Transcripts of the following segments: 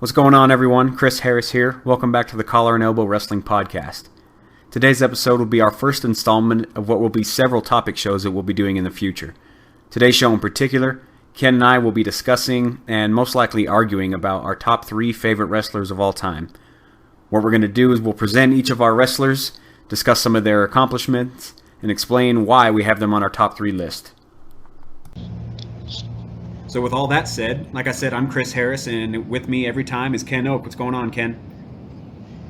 What's going on, everyone? Chris Harris here. Welcome back to the Collar and Elbow Wrestling Podcast. Today's episode will be our first installment of what will be several topic shows that we'll be doing in the future. Today's show in particular, Ken and I will be discussing and most likely arguing about our top 3 favorite wrestlers of all time. What we're going to do is we'll present each of our wrestlers, discuss some of their accomplishments, and explain why we have them on our top 3 list. So with all that said, like I said, I'm Chris Harris, and with me every time is Ken Oak. What's going on, Ken?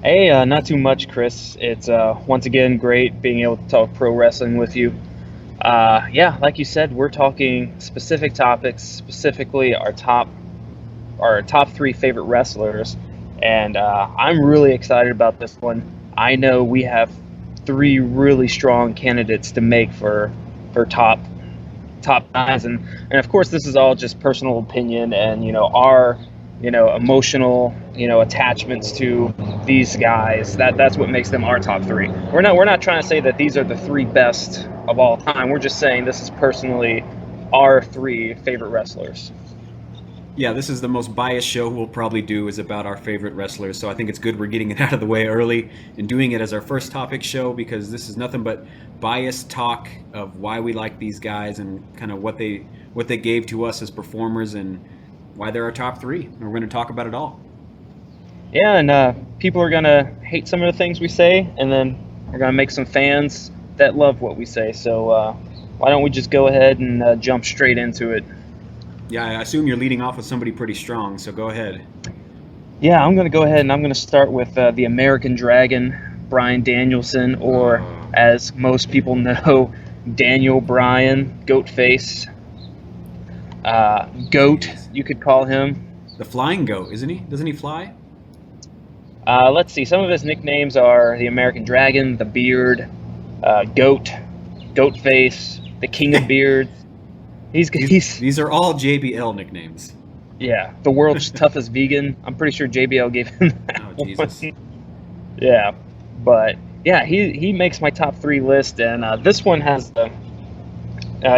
Hey, not too much, Chris. It's once again great being able to talk pro wrestling with you. Like you said, we're talking specific topics, specifically our top 3 favorite wrestlers, and I'm really excited about this one. I know we have 3 really strong candidates to make for top guys, and of course this is all just personal opinion and our emotional attachments to these guys. That's what makes them our top 3. We're not trying to say that these are the 3 best of all time. We're just saying this is personally our 3 favorite wrestlers. Yeah, this is the most biased show we'll probably do is about our favorite wrestlers, so I think it's good we're getting it out of the way early and doing it as our first topic show, because this is nothing but biased talk of why we like these guys and kind of what they gave to us as performers and why they're our top 3. And we're going to talk about it all. Yeah, and people are going to hate some of the things we say, and then we're going to make some fans that love what we say. So why don't we just go ahead and jump straight into it? Yeah, I assume you're leading off with somebody pretty strong, so go ahead. Yeah, I'm going to go ahead and I'm going to start with the American Dragon, Bryan Danielson, or as most people know, Daniel Bryan, Goatface. Goat, you could call him. The Flying Goat, isn't he? Doesn't he fly? Let's see. Some of his nicknames are the American Dragon, the Beard, Goat, Goatface, the King of Beards. These are all JBL nicknames. Yeah, the world's toughest vegan. I'm pretty sure JBL gave him that. Oh, Jesus. Yeah, but yeah, he makes my top 3 list, and this one has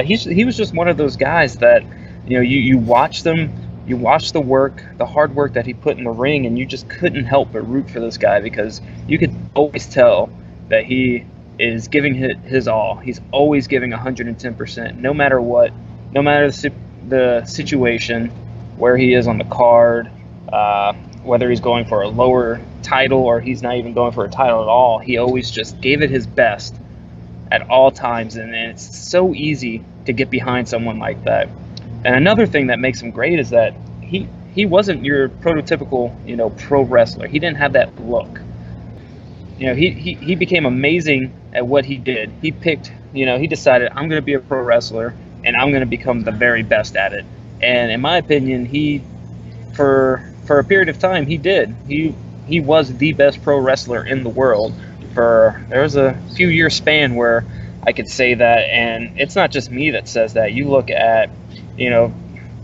he was just one of those guys that you watch them, you watch the work, the hard work that he put in the ring, and you just couldn't help but root for this guy because you could always tell that he is giving his all. He's always giving 110%, no matter what. No matter the situation, where he is on the card, whether he's going for a lower title or he's not even going for a title at all, he always just gave it his best at all times, and it's so easy to get behind someone like that. And another thing that makes him great is that he wasn't your prototypical pro wrestler. He didn't have that look. He became amazing at what he did. He picked, he decided, I'm going to be a pro wrestler and I'm going to become the very best at it. And in my opinion, he, for a period of time, he did. He was the best pro wrestler in the world. There was a few year span where I could say that, and it's not just me that says that. You look at,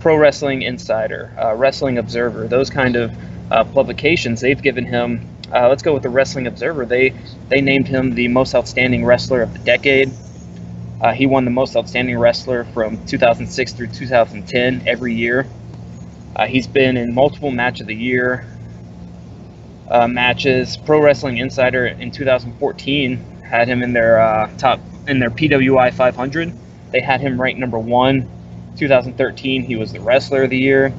Pro Wrestling Insider, Wrestling Observer, those kind of publications, they've given him, let's go with the Wrestling Observer, they named him the most outstanding wrestler of the decade. He won the most outstanding wrestler from 2006 through 2010 every year. He's been in multiple match of the year matches. Pro Wrestling Insider in 2014 had him in their PWI 500. They had him ranked number 1. 2013, he was the wrestler of the year.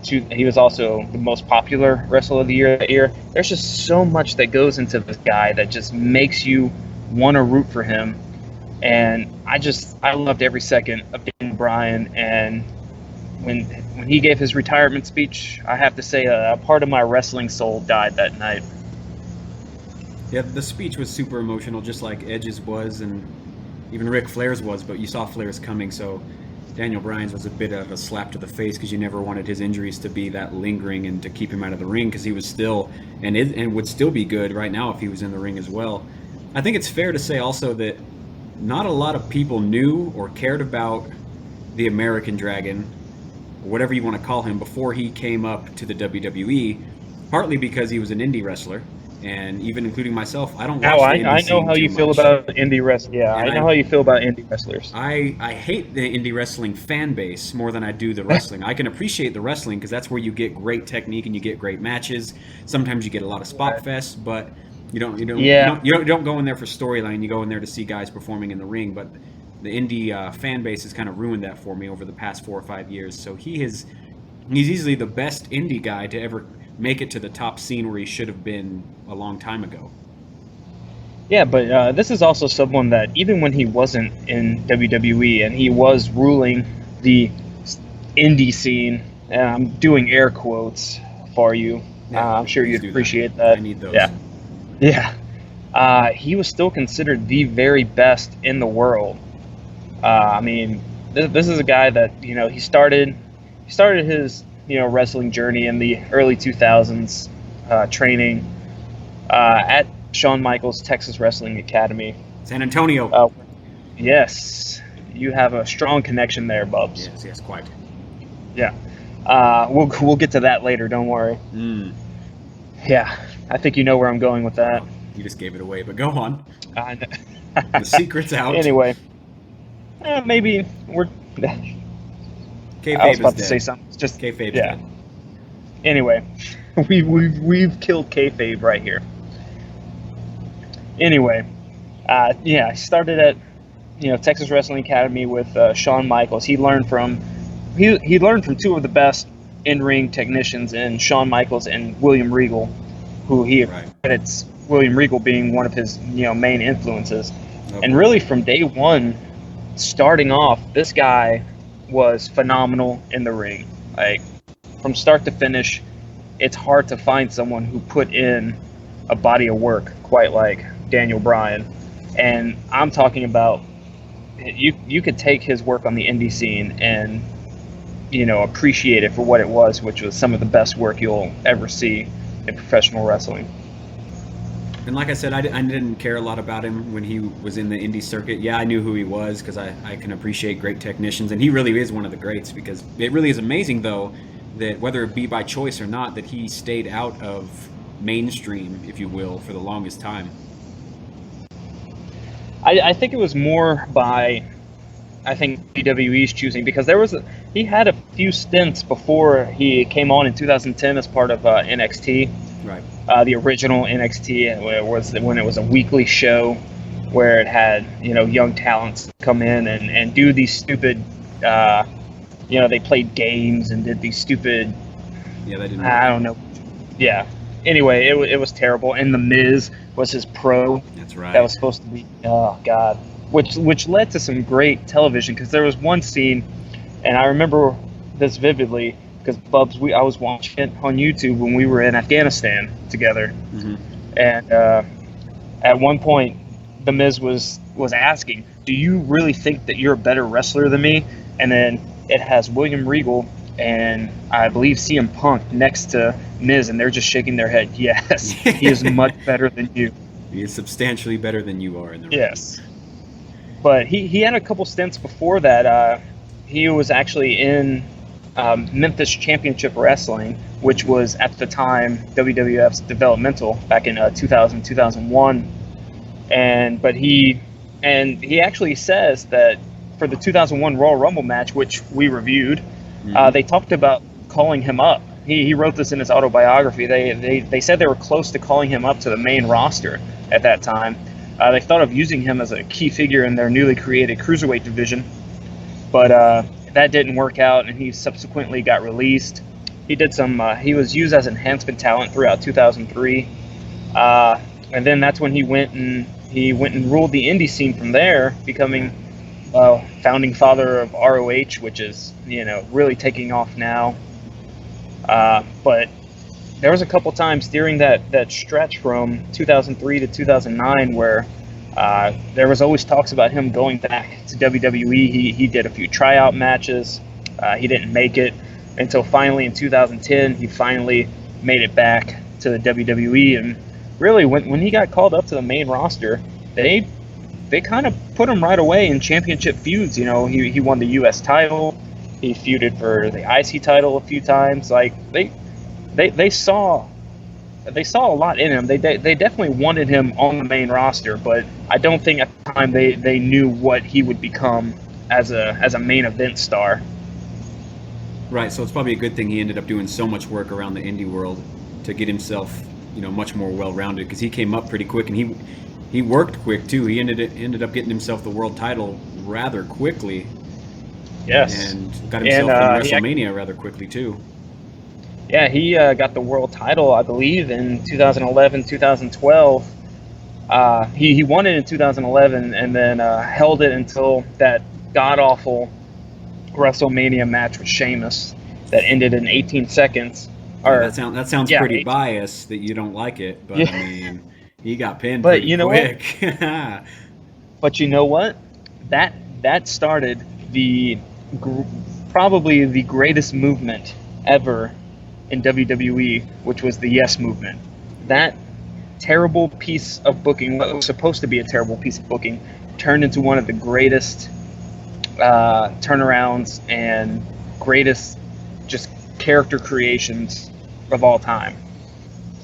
He was also the most popular wrestler of the year that year. There's just so much that goes into this guy that just makes you want to root for him. And I loved every second of Daniel Bryan. And when he gave his retirement speech, I have to say a part of my wrestling soul died that night. Yeah, the speech was super emotional, just like Edge's was, and even Ric Flair's was. But you saw Flair's coming, so Daniel Bryan's was a bit of a slap to the face because you never wanted his injuries to be that lingering and to keep him out of the ring, because he was still and would still be good right now if he was in the ring as well. I think it's fair to say also that not a lot of people knew or cared about the American Dragon, or whatever you want to call him, before he came up to the WWE, partly because he was an indie wrestler and even including myself, I don't Now watch the indie I know scene how too you feel much. about indie wrestling. Yeah, And I know how you feel about indie wrestlers. I hate the indie wrestling fan base more than I do the wrestling. I can appreciate the wrestling because that's where you get great technique and you get great matches. Sometimes you get a lot of spot Right. fest, but Yeah, you don't go in there for storyline. You go in there to see guys performing in the ring. But the indie fan base has kind of ruined that for me over the past 4 or 5 years. So he's easily the best indie guy to ever make it to the top scene where he should have been a long time ago. yeah, but this is also someone that even when he wasn't in WWE and he was ruling the indie scene, and I'm doing air quotes for you. Yeah, I'm sure please you'd do that. appreciate I that. need those. Yeah, yeah. He was still considered the very best in the world. I mean, this is a guy that he started his wrestling journey in the early 2000s, training at Shawn Michaels Texas Wrestling Academy. San Antonio. Uh, yes, you have a strong connection there, Bubs. Yes, yes, quite. Yeah, we'll get to that later. Don't worry. Mm. Yeah, I think you know where I'm going with that. Wow, you just gave it away, but go on. Uh, The secret's out. anyway, maybe we're. I was Kayfabe is about to say dead. something. It's just Kayfabe's yeah. dead. Anyway, we've killed kayfabe right here. Anyway, yeah, I started at Texas Wrestling Academy with Shawn Michaels. He learned from two of the best in-ring technicians in Shawn Michaels and William Regal, who he Right. credits William Regal being one of his main influences. Okay. And really, from day one, starting off, this guy was phenomenal in the ring. Like, from start to finish, it's hard to find someone who put in a body of work quite like Daniel Bryan. And I'm talking about you could take his work on the indie scene and appreciate it for what it was, which was some of the best work you'll ever see in professional wrestling. And like I said, I didn't care a lot about him when he was in the indie circuit. Yeah, I knew who he was because I can appreciate great technicians, and he really is one of the greats. Because it really is amazing, though, that whether it be by choice or not, that he stayed out of mainstream, if you will, for the longest time. I think it was more by WWE's choosing, because he had a few stints before he came on in 2010 as part of NXT. Right. The original NXT when it was a weekly show where it had young talents come in and do these stupid they played games and did these stupid Yeah, that didn't. I don't know. Yeah. Anyway, it was terrible. And The Miz was his pro. That's right. That was supposed to be, oh God, which led to some great television, because there was one scene, and I remember this vividly because Bubs, I was watching it on YouTube when we were in Afghanistan together, Mm-hmm. and at one point, The Miz was asking, "Do you really think that you're a better wrestler than me?" And then it has William Regal and I believe CM Punk next to Miz, and they're just shaking their head. Yes, he is much better than you. He is substantially better than you are in the ring. Yes. But he had a couple stints before that. He was actually in Memphis Championship Wrestling, which was at the time WWF's developmental back in 2000, 2001. But he actually says that for the 2001 Royal Rumble match, which we reviewed, they talked about calling him up. He wrote this in his autobiography. They said they were close to calling him up to the main roster at that time. They thought of using him as a key figure in their newly created cruiserweight division, but that didn't work out, and he subsequently got released. He did some. He was used as enhancement talent throughout 2003, and then that's when he went and ruled the indie scene from there, becoming founding father of ROH, which is really taking off now. But there was a couple times during that stretch from 2003 to 2009 where there was always talks about him going back to WWE. He did a few tryout matches. He didn't make it until finally in 2010 he finally made it back to the WWE. And really, when he got called up to the main roster, they kind of put him right away in championship feuds. He won the U.S. title. He feuded for the IC title a few times. Like they saw they saw a lot in him. They definitely wanted him on the main roster, but I don't think at the time they knew what he would become as a main event star. Right, so it's probably a good thing he ended up doing so much work around the indie world to get himself, much more well-rounded, because he came up pretty quick, and he worked quick too. He ended up getting himself the world title rather quickly. Yes, and got himself in WrestleMania rather quickly too. Yeah, he got the world title, I believe, in 2011, 2012. He won it in 2011, and then held it until that god-awful WrestleMania match with Sheamus that ended in 18 seconds. Yeah, that sounds pretty biased that you don't like it, but yeah. I mean, he got pinned pretty quick. But you know what? That started probably the greatest movement ever in WWE, which was the Yes Movement. That terrible piece of booking, what was supposed to be a terrible piece of booking, turned into one of the greatest turnarounds and greatest just character creations of all time.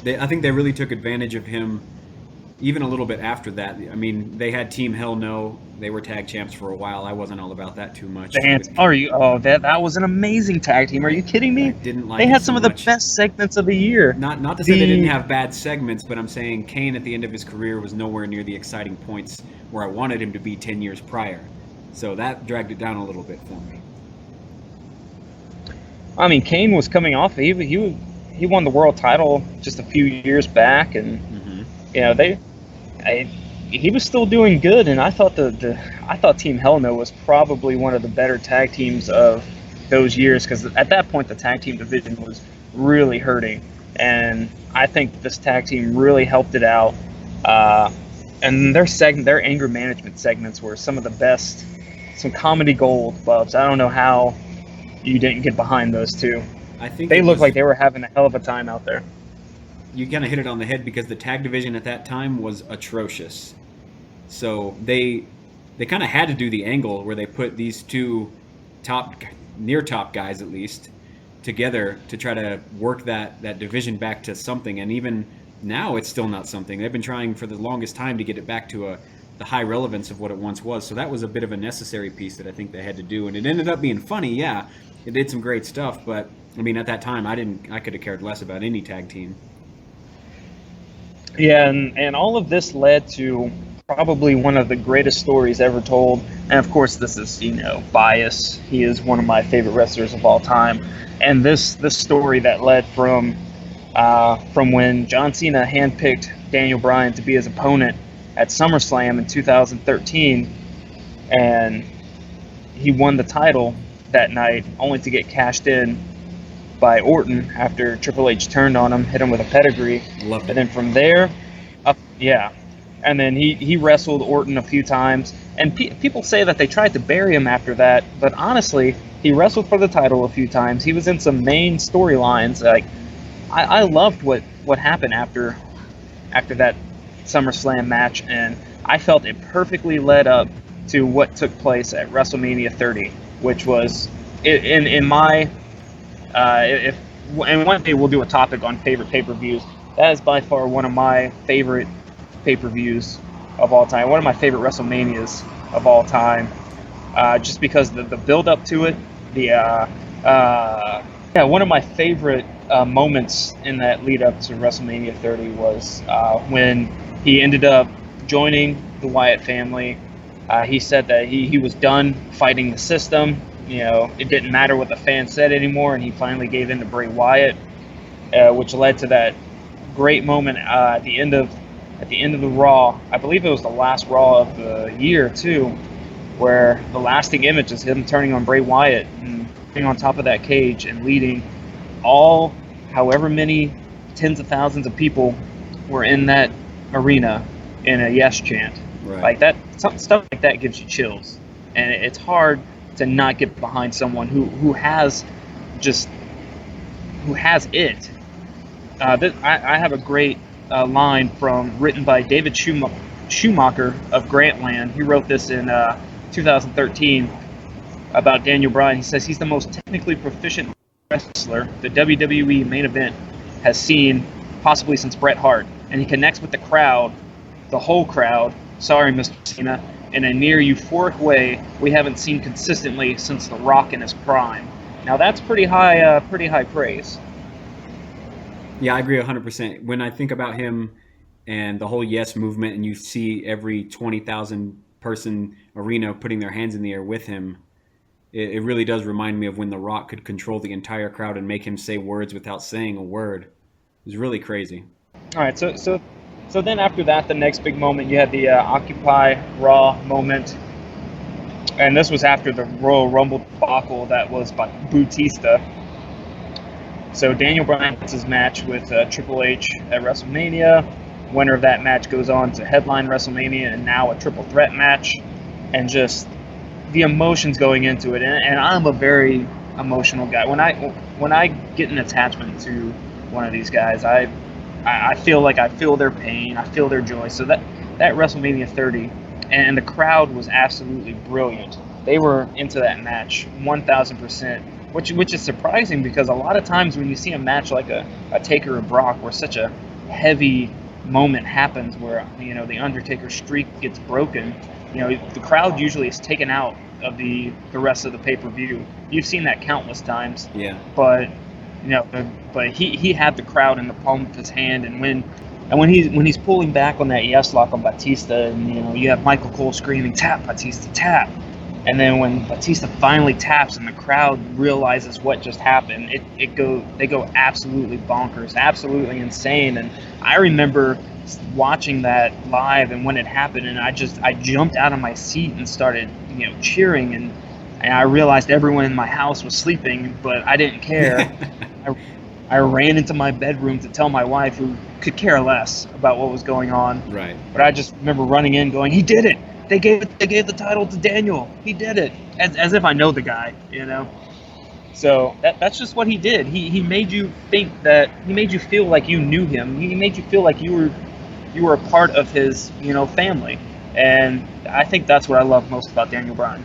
I think they really took advantage of him even a little bit after that. I mean, they had Team Hell No. They were tag champs for a while. I wasn't all about that too much. That was an amazing tag team. Are you kidding me? I didn't like They it had so some of much. the best segments of the year. Not to say they didn't have bad segments, but I'm saying Kane at the end of his career was nowhere near the exciting points where I wanted him to be 10 years prior. So that dragged it down a little bit for me. I mean, Kane was coming off. He won the world title just a few years back, and he was still doing good. And I thought I thought Team Hell No was probably one of the better tag teams of those years, because at that point the tag team division was really hurting, and I think this tag team really helped it out. And their anger management segments were some of the best, some comedy gold, Bubs. I don't know how you didn't get behind those two. I think they looked like they were having a hell of a time out there. You kind of hit it on the head, because the tag division at that time was atrocious. So they kind of had to do the angle where they put these two near top guys, at least, together to try to work that division back to something. And even now, it's still not something. They've been trying for the longest time to get it back to the high relevance of what it once was. So that was a bit of a necessary piece that I think they had to do. And it ended up being funny, yeah. It did some great stuff, but I mean, at that time, I could have cared less about any tag team. Yeah, and all of this led to probably one of the greatest stories ever told. And of course, this is, bias. He is one of my favorite wrestlers of all time. And this story that led from when John Cena handpicked Daniel Bryan to be his opponent at SummerSlam in 2013, and he won the title that night, only to get cashed in by Orton after Triple H turned on him, hit him with a pedigree. Loved it. And then from there, and then he wrestled Orton a few times, and people say that they tried to bury him after that, but honestly, he wrestled for the title a few times. He was in some main storylines. Like, I loved what happened after that SummerSlam match, and I felt it perfectly led up to what took place at WrestleMania 30, which was in my and one day we'll do a topic on favorite pay-per-views. That is by far one of my favorite pay-per-views of all time. One of my favorite WrestleManias of all time. Just because the build-up to it, one of my favorite moments in that lead-up to WrestleMania 30 was when he ended up joining the Wyatt family. He said that he was done fighting the system. It didn't matter what the fans said anymore, and he finally gave in to Bray Wyatt, which led to that great moment at the end of the Raw. I believe it was the last Raw of the year too, where the lasting image is him turning on Bray Wyatt and being on top of that cage and leading however many tens of thousands of people were in that arena in a yes chant. Right. Like that, stuff like that gives you chills, and it's hard to not get behind someone who has it. I have a great line written by David Schumacher of Grantland. He wrote this in 2013 about Daniel Bryan. He says he's the most technically proficient wrestler the WWE main event has seen possibly since Bret Hart, and he connects with the crowd, the whole crowd. Sorry, Mr. Cena, in a near euphoric way we haven't seen consistently since The Rock in his prime. Now that's pretty high praise. Yeah, I agree 100%. When I think about him and the whole Yes movement, and you see every 20,000 person arena putting their hands in the air with him, it really does remind me of when The Rock could control the entire crowd and make him say words without saying a word. It was really crazy. All right, so then after that, the next big moment, you had the Occupy Raw moment, and this was after the Royal Rumble debacle that was by Bautista. So Daniel Bryan gets his match with Triple H at WrestleMania. Winner of that match goes on to headline WrestleMania, and now a triple threat match, and just the emotions going into it. And I'm a very emotional guy. When I get an attachment to one of these guys, I feel like I feel their pain, I feel their joy. So that WrestleMania 30, and the crowd was absolutely brilliant. They were into that match 1,000%, which is surprising, because a lot of times when you see a match like a Taker or Brock, where such a heavy moment happens, where the Undertaker streak gets broken, the crowd usually is taken out of the rest of the pay-per-view. You've seen that countless times. Yeah. But he had the crowd in the palm of his hand, and when he's pulling back on that yes lock on Batista, and you have Michael Cole screaming, "Tap, Batista, tap!" And then when Batista finally taps and the crowd realizes what just happened, they go absolutely bonkers, absolutely insane. And I remember watching that live, and when it happened, and I jumped out of my seat and started cheering, and I realized everyone in my house was sleeping, but I didn't care. I ran into my bedroom to tell my wife, who could care less about what was going on. Right. But I just remember running in going, "He did it! They gave the title to Daniel. He did it," as if I know the guy, So that's just what he did. He made you think that, he made you feel like you knew him. He made you feel like you were a part of his family, and I think that's what I love most about Daniel Bryan.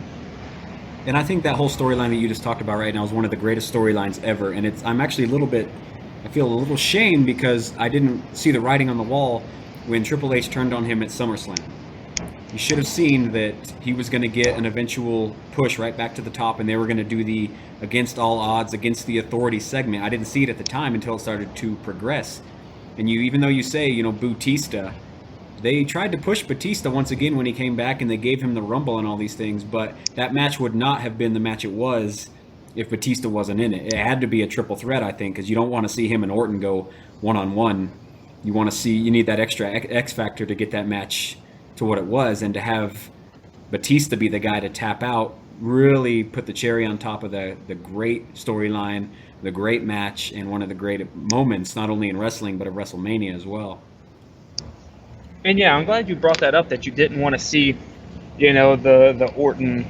And I think that whole storyline that you just talked about right now is one of the greatest storylines ever. And I'm actually I feel a little shame, because I didn't see the writing on the wall when Triple H turned on him at SummerSlam. You should have seen that he was going to get an eventual push right back to the top, and they were going to do the against all odds, against the authority segment. I didn't see it at the time until it started to progress. And even though you say, Bautista, they tried to push Batista once again when he came back, and they gave him the Rumble and all these things, but that match would not have been the match it was if Batista wasn't in it. It had to be a triple threat, I think, because you don't want to see him and Orton go one-on-one. You need that extra X factor to get that match to what it was, and to have Batista be the guy to tap out really put the cherry on top of the great storyline, the great match, and one of the great moments, not only in wrestling, but of WrestleMania as well. And yeah, I'm glad you brought that up, that you didn't want to see, the Orton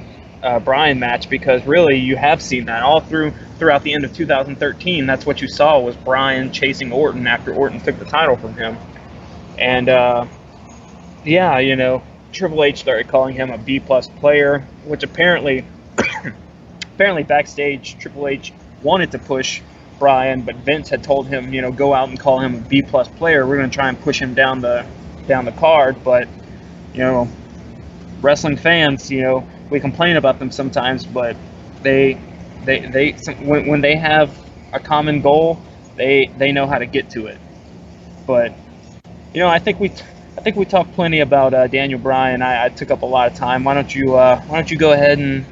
Bryan match, because really you have seen that all throughout the end of 2013. That's what you saw, was Bryan chasing Orton after Orton took the title from him. And Triple H started calling him a B+ player, which apparently backstage Triple H wanted to push Bryan, but Vince had told him, go out and call him a B+ player. We're going to try and push him down the card. But wrestling fans, we complain about them sometimes, but they when they have a common goal, they know how to get to it. But I think we talked plenty about Daniel Bryan. I took up a lot of time. Why don't you go ahead and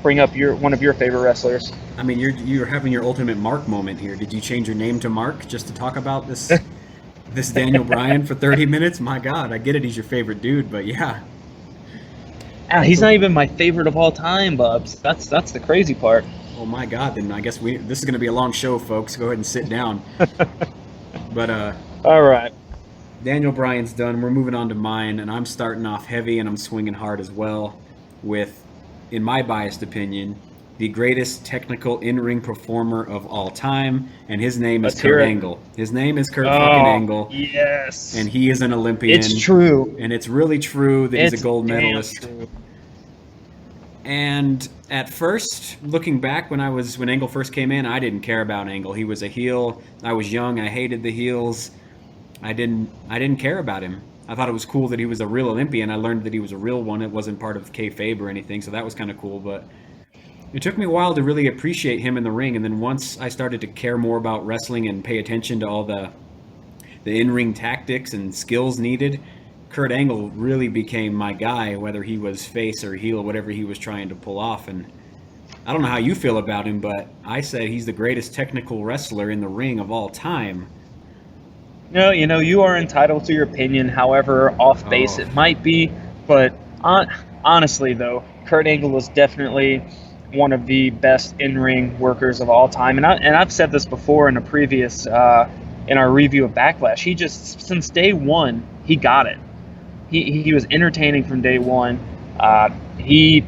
bring up one of your favorite wrestlers? I mean, you're having your ultimate Mark moment here. Did you change your name to Mark just to talk about this this Daniel Bryan for 30 minutes? My God, I get it. He's your favorite dude, but yeah. He's not even my favorite of all time, Bubs. That's the crazy part. Oh my God, then I guess this is going to be a long show, folks. Go ahead and sit down. But all right. Daniel Bryan's done. We're moving on to mine, and I'm starting off heavy, and I'm swinging hard as well with, in my biased opinion, the greatest technical in-ring performer of all time, and his name is Kurt Angle. His name is Kurt fucking Angle. Yes. And he is an Olympian. It's true. And it's really true that he's a gold medalist. True. And at first, looking back when Angle first came in, I didn't care about Angle. He was a heel. I was young. I hated the heels. I didn't care about him. I thought it was cool that he was a real Olympian. I learned that he was a real one. It wasn't part of kayfabe or anything, so that was kind of cool. But it took me a while to really appreciate him in the ring, and then once I started to care more about wrestling and pay attention to all the in-ring tactics and skills needed, Kurt Angle really became my guy, whether he was face or heel, whatever he was trying to pull off. And I don't know how you feel about him, but I say he's the greatest technical wrestler in the ring of all time. No, you are entitled to your opinion, however off base Oh, it might be. But honestly, though, Kurt Angle is definitely one of the best in-ring workers of all time. And I've said this before in a previous in our review of Backlash. He just, since day one, he got it. He was entertaining from day one. He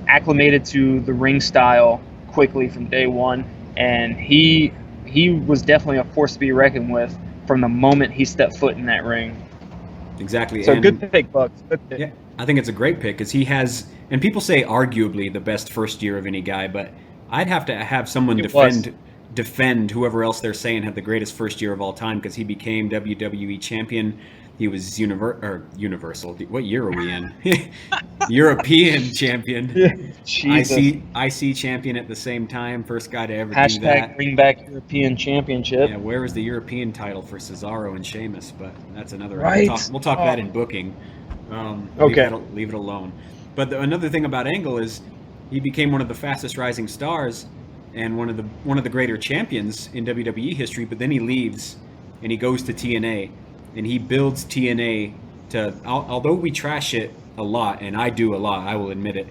acclimated to the ring style quickly from day one, and he was definitely a force to be reckoned with from the moment he stepped foot in that ring. exactly. So And good pick, Bucks. Good pick. yeah, I think it's a great pick because he has, and people say arguably the best first year of any guy, but I'd have to have someone It was. defend whoever else they're saying had the greatest first year of all time because he became WWE champion. He was Universal. What year are we in? European champion. Jesus. IC champion at the same time. First guy to ever do Hashtag that. bring back European Championship. Yeah, where was the European title for Cesaro and Sheamus? But that's another. Right. We'll talk that in booking. Okay. Leave it alone. But another thing about Angle is he became one of the fastest rising stars and one of the greater champions in WWE history. But then he leaves and he goes to TNA and he builds TNA to. Although we trash it a lot, and I do a lot, I will admit it.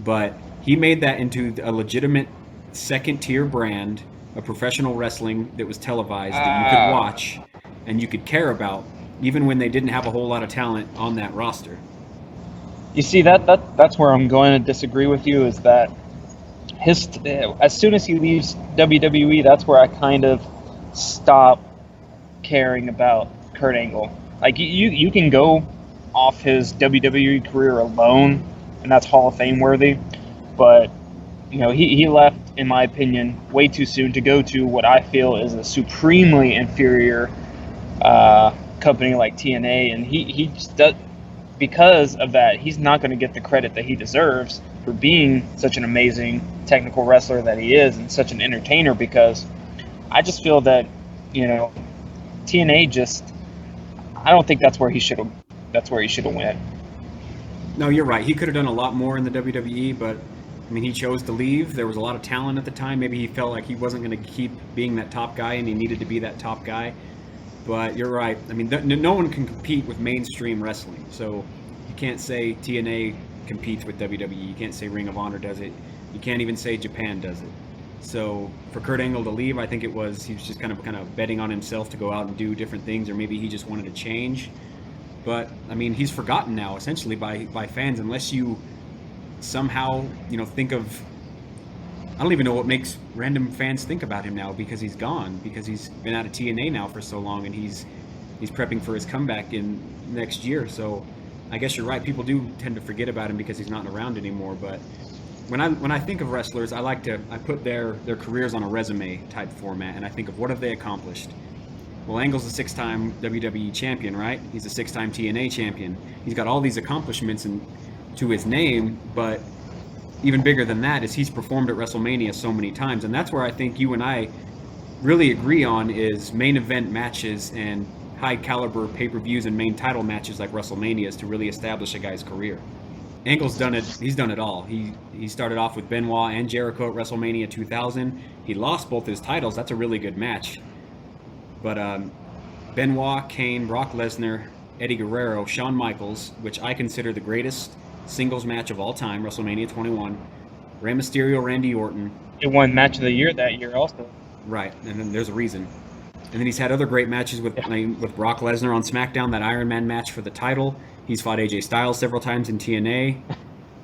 But he made that into a legitimate second tier brand of professional wrestling that was televised that you could watch and you could care about, even when they didn't have a whole lot of talent on that roster. You see, that's where I'm going to disagree with you. Is that his as soon as he leaves WWE, that's where I kind of stop caring about Kurt Angle. Like you can go off his WWE career alone, and that's Hall of Fame worthy. But he left, in my opinion, way too soon to go to what I feel is a supremely inferior company like TNA, and he just does, because of that, he's not going to get the credit that he deserves for being such an amazing technical wrestler that he is and such an entertainer. Because I just feel that TNA just, I don't think that's where he should have went. No, you're right. He could have done a lot more in the WWE, but I mean, he chose to leave. There was a lot of talent at the time. Maybe he felt like he wasn't going to keep being that top guy, and he needed to be that top guy. But you're right. I mean, no one can compete with mainstream wrestling. So you can't say TNA competes with WWE. You can't say Ring of Honor does it. You can't even say Japan does it. So for Kurt Angle to leave, I think he was just kind of betting on himself to go out and do different things, or maybe he just wanted to change. But I mean, he's forgotten now essentially by fans, unless you somehow think of. I don't even know what makes random fans think about him now because he's gone, because he's been out of TNA now for so long, and he's prepping for his comeback in next year. So I guess you're right. People do tend to forget about him because he's not around anymore. But when I think of wrestlers, I put their careers on a resume type format, and I think of what have they accomplished. Well, Angle's a 6-time WWE champion, right? He's a 6-time TNA champion. He's got all these accomplishments to his name, but even bigger than that is he's performed at WrestleMania so many times, and that's where I think you and I really agree on is main event matches and high caliber pay-per-views and main title matches like WrestleManias to really establish a guy's career. Angle's done it. He's done it all. He started off with Benoit and Jericho at WrestleMania 2000. He lost both his titles. That's a really good match. But Benoit, Kane, Brock Lesnar, Eddie Guerrero, Shawn Michaels, which I consider the greatest singles match of all time, WrestleMania 21. Rey Mysterio, Randy Orton. It won Match of the Year that year also. Right, and then there's a reason. And then he's had other great matches with Brock Lesnar on SmackDown, that Iron Man match for the title. He's fought AJ Styles several times in TNA.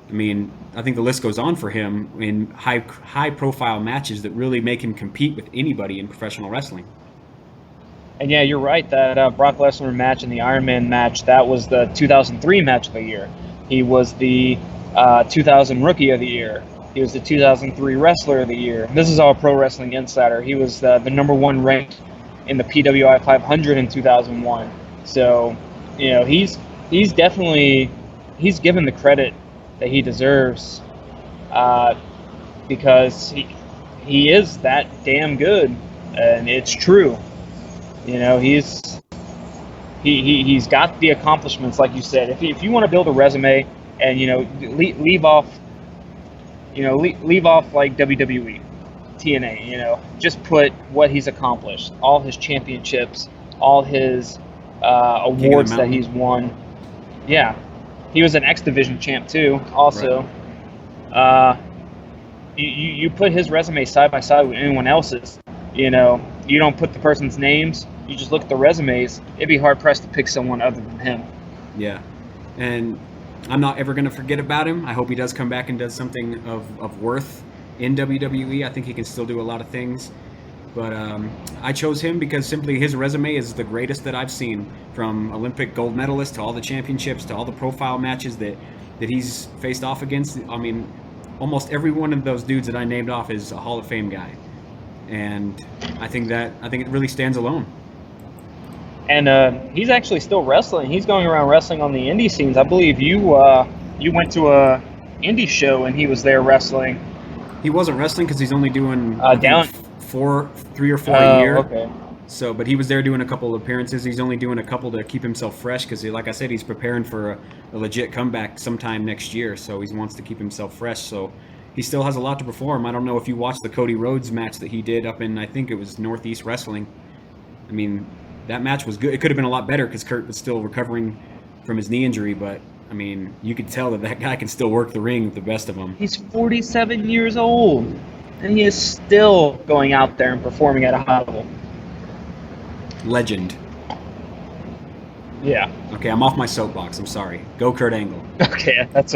I mean, I think the list goes on for him in high-profile matches that really make him compete with anybody in professional wrestling. And yeah, you're right, that Brock Lesnar match and the Iron Man match, that was the 2003 match of the year. He was the 2000 Rookie of the Year. He was the 2003 Wrestler of the Year. This is all Pro Wrestling Insider. He was the number one ranked in the PWI 500 in 2001. So, he's definitely given the credit that he deserves, because he is that damn good, and it's true. He's got the accomplishments, like you said. If you want to build a resume and leave off like WWE, TNA, just put what he's accomplished, all his championships, all his awards that he's won. Yeah, he was an X Division champ too. Also, right. You put his resume side by side with anyone else's. You don't put the person's names. You just look at the resumes. It'd be hard pressed to pick someone other than him. Yeah, and I'm not ever going to forget about him. I hope he does come back and does something of worth in WWE. I think he can still do a lot of things. But I chose him because simply his resume is the greatest that I've seen, from Olympic gold medalist to all the championships to all the profile matches that he's faced off against. I mean, almost every one of those dudes that I named off is a Hall of Fame guy. And I think it really stands alone. And he's actually still wrestling. He's going around wrestling on the indie scenes. I believe you went to a indie show and he was there wrestling. He wasn't wrestling because he's only doing 3 or 4 a year. Okay. So, but he was there doing a couple of appearances. He's only doing a couple to keep himself fresh because, like I said, he's preparing for a legit comeback sometime next year. So he wants to keep himself fresh. So he still has a lot to perform. I don't know if you watched the Cody Rhodes match that he did up in, I think it was Northeast Wrestling. I mean, that match was good. It could have been a lot better because Kurt was still recovering from his knee injury, but I mean, you could tell that guy can still work the ring with the best of them. He's 47 years old, and he is still going out there and performing at a high level. Legend. Yeah. Okay, I'm off my soapbox. I'm sorry. Go Kurt Angle. Okay, that's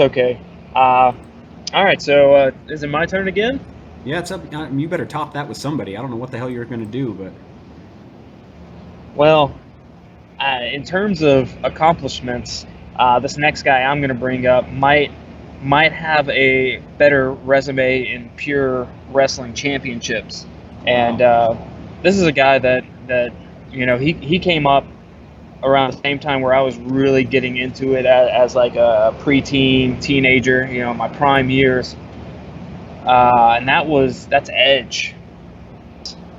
okay. All right, so is it my turn again? Yeah, it's up. You better top that with somebody. I don't know what the hell you're going to do, but... Well, in terms of accomplishments, this next guy I'm going to bring up might have a better resume in pure wrestling championships. And this is a guy that he came up around the same time where I was really getting into it as like a preteen, teenager, my prime years. And that's Edge.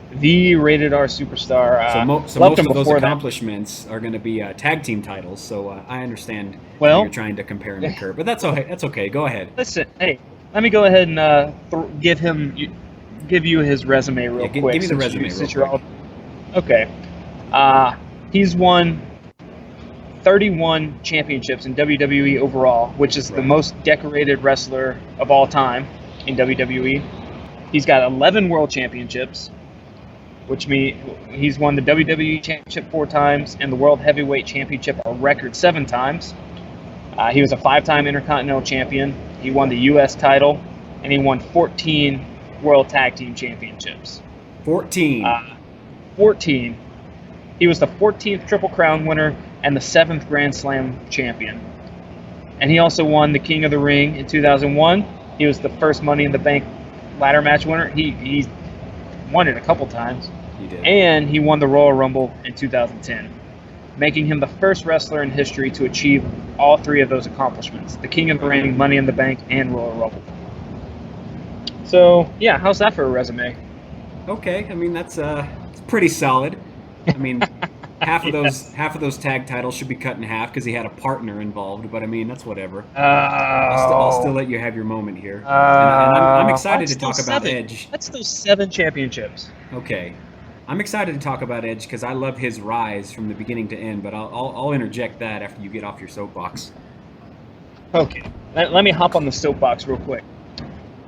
The rated R superstar. So most of those accomplishments are going to be tag team titles. So I understand you're trying to compare him to Kurt, but that's okay. That's okay. Go ahead. Listen, hey, let me go ahead and give you his resume real quick. Give me the resume real quick. Okay. He's won 31 championships in WWE overall, which is the most decorated wrestler of all time in WWE. He's got 11 world championships, which means he's won the WWE Championship 4 times and the World Heavyweight Championship a record 7 times. He was a 5-time Intercontinental Champion. He won the U.S. title, and he won 14 World Tag Team Championships. 14. 14. He was the 14th Triple Crown winner and the 7th Grand Slam champion. And he also won the King of the Ring in 2001. He was the first Money in the Bank ladder match winner. He won it a couple times. He did. And he won the Royal Rumble in 2010, making him the first wrestler in history to achieve all 3 of those accomplishments: the King of the Ring, Money in the Bank, and Royal Rumble. So, yeah, how's that for a resume? Okay, I mean that's it's pretty solid. I mean, half of those tag titles should be cut in half because he had a partner involved. But I mean, that's whatever. I'll still let you have your moment here. And I'm excited to talk about Edge. That's still 7 championships. Okay, I'm excited to talk about Edge because I love his rise from the beginning to end. But I'll interject that after you get off your soapbox. Okay, let me hop on the soapbox real quick.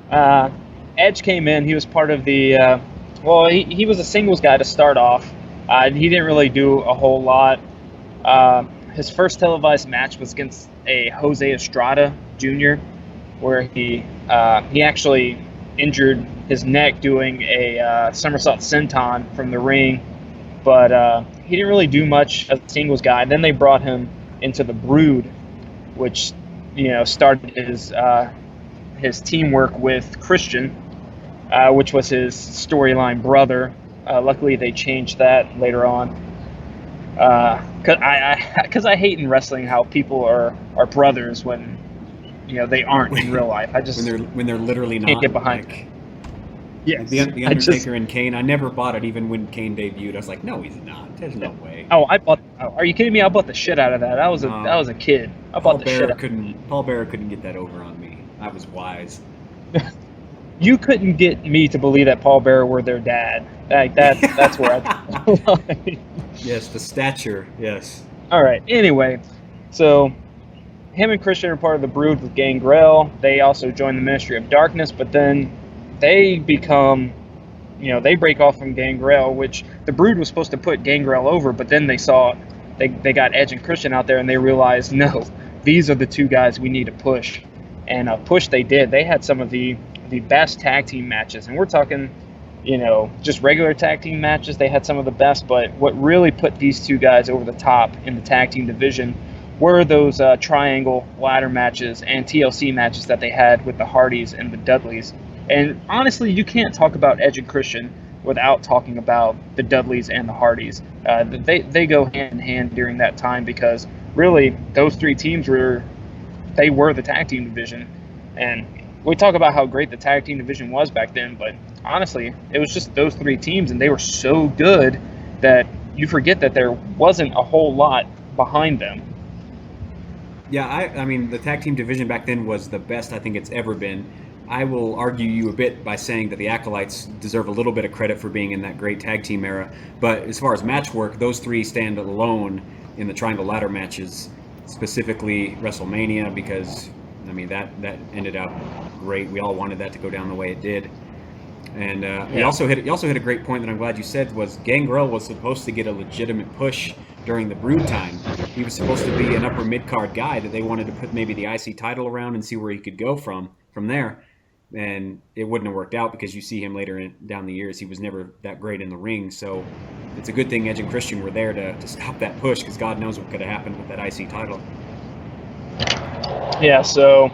Edge came in. He was part of the. He was a singles guy to start off. He didn't really do a whole lot. His first televised match was against a Jose Estrada Jr., where he actually injured his neck doing a somersault senton from the ring, but he didn't really do much as a singles guy. Then they brought him into the Brood, which started his teamwork with Christian, which was his storyline brother. Luckily, they changed that later on. Because I hate in wrestling how people are brothers when they aren't in real life. I just when they're literally can't get not behind that. like Yes, the I just Undertaker and Kane. I never bought it even when Kane debuted. I was like, no, he's not. There's no way. oh I bought. Oh, are you kidding me? I bought the shit out of that. I No, was a kid. I bought the shit out. Paul Bearer couldn't get that over on me. I was wise. You couldn't get me to believe that Paul Bearer were their dad. Like that's where I. Yes, the stature. Yes. All right. Anyway, so him and Christian are part of the Brood with Gangrel. They also join the Ministry of Darkness, but then they become, they break off from Gangrel, which the Brood was supposed to put Gangrel over, but then they saw they got Edge and Christian out there, and they realized, no, these are the two guys we need to push. And push they did. They had some of the best tag team matches, and we're talking, just regular tag team matches. They had some of the best, but what really put these two guys over the top in the tag team division were those triangle ladder matches and TLC matches that they had with the Hardys and the Dudleys. And honestly, you can't talk about Edge and Christian without talking about the Dudleys and the Hardys. They go hand in hand during that time because really those three teams were the tag team division. And we talk about how great the tag team division was back then, but honestly, it was just those three teams, and they were so good that you forget that there wasn't a whole lot behind them. Yeah, I mean, the tag team division back then was the best I think it's ever been. I will argue you a bit by saying that the Acolytes deserve a little bit of credit for being in that great tag team era. But as far as match work, those three stand alone in the triangle ladder matches, specifically WrestleMania, because I mean that ended up great. We all wanted that to go down the way it did. And you also hit a great point that I'm glad you said, was Gangrel was supposed to get a legitimate push during the Brood time. He was supposed to be an upper mid-card guy that they wanted to put maybe the IC title around and see where he could go from there. And it wouldn't have worked out because you see him later down the years, he was never that great in the ring. So it's a good thing Edge and Christian were there to stop that push, because God knows what could have happened with that IC title. Yeah, so